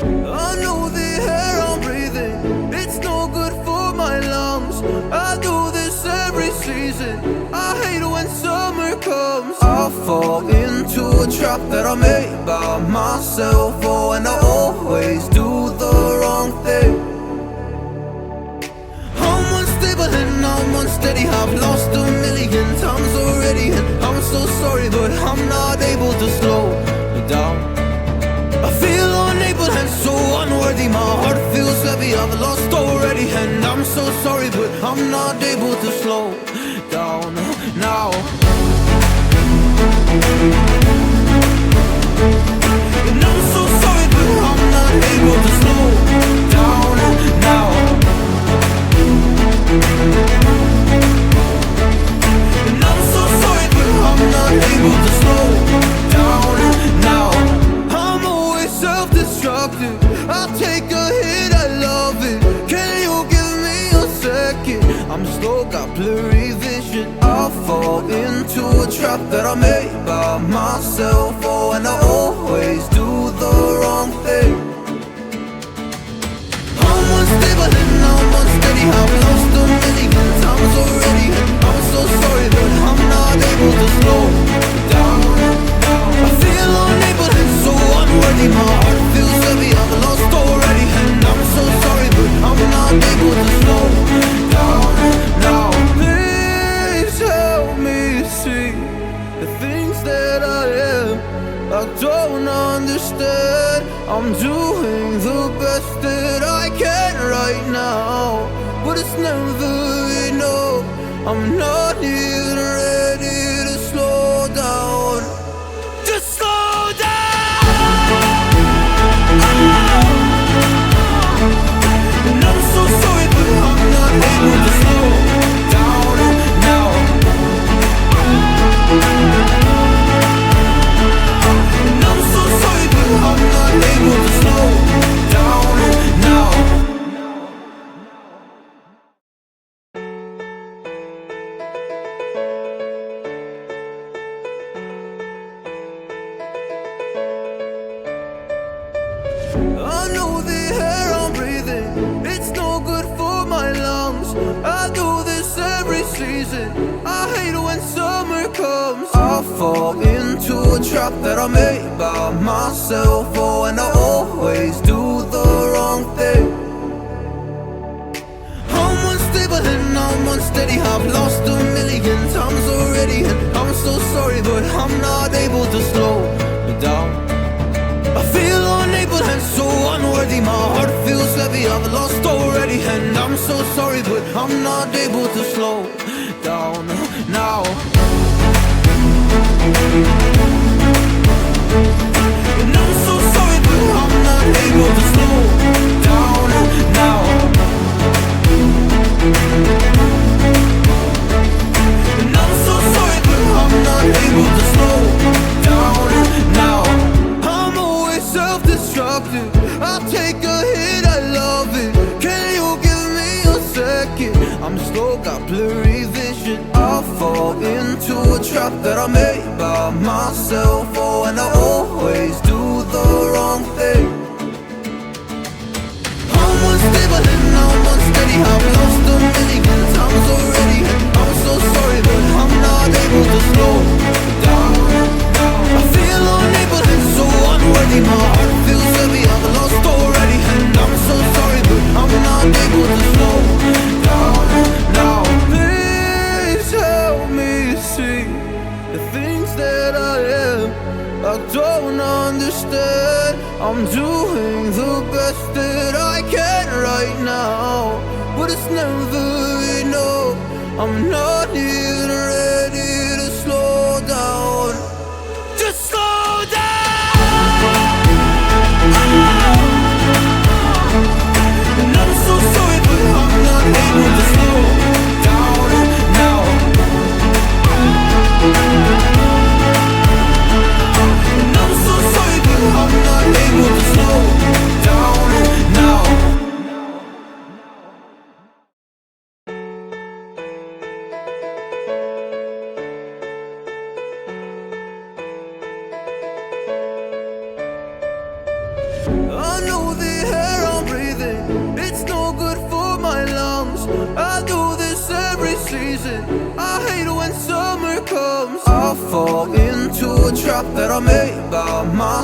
I know the air I'm breathing, it's no good for my lungs. I do this every season, I hate when summer comes. I fall into a trap that I made by myself. Oh, and I always do the wrong thing. I'm unstable and I'm unsteady, I've lost a million times already, and I'm so sorry, but I'm not able to slow down. I feel unable and so unworthy, my heart feels heavy, I've lost already, and I'm so sorry, but I'm not able to slow down now. And I'm so sorry, but I'm not able to slow down now. And I'm so sorry, but I'm not able to slow down now. I'm always self-destructive, I'll take a hit, I love it. Can you give me a second? I'm slow, got blurry vision. I fall into a trap that I made by myself. Oh, and I always do the wrong thing. I'm unstable and I'm unsteady, I've lost a million times already, and I'm so sorry, but I'm not able to slow down. I feel unable and so unworthy, my heart feels heavy, I've lost already, and I'm so sorry, but I'm not able to slow down now. Please help me see the things that I am, I don't understand. I'm doing the best that I can right now, but it's never enough. I'm not even ready to slow down. Just slow down. And I'm so sorry, but I'm not able to slow down now. And I'm so sorry, but I'm not able to slow down now. I know the air I'm breathing, it's no good for my lungs. I do this every season, I hate when summer comes. I fall into a trap that I made by myself. Oh, and I always do the wrong thing. I'm unstable and I'm unsteady, I've lost a million times already, and I'm so sorry, but I'm not able to slow down. I feel unable and so unworthy, my heart feels heavy, I've lost already, and I'm so sorry, but I'm not able to slow down now. And I'm so sorry, but I'm not able to slow down now. And I'm so sorry, but I'm not able to slow down now. I'm always self-destructive, I'll take a hit, I love it. Can you give me a second? I'm slow, got blurry vision. I fall into a trap that I made by myself. Oh, and I always do the wrong thing. I'm unstable and I'm unsteady, I've lost a million times already, and I'm so sorry, but I'm not able to slow down. I feel unable and so unworthy, my heart feels heavy, I've lost already, and I'm so sorry, but I'm not able to slow down now. Please help me see the things that I am, I don't understand. I'm doing the best that I can right now, but it's never enough. I'm not even ready to slow down. Just slow down. And I'm so sorry, but I'm not able to slow down now. And I'm so sorry, but I'm not able to slow down now. I know sleazy. I hate it when summer comes. I fall into a trap that I made by myself.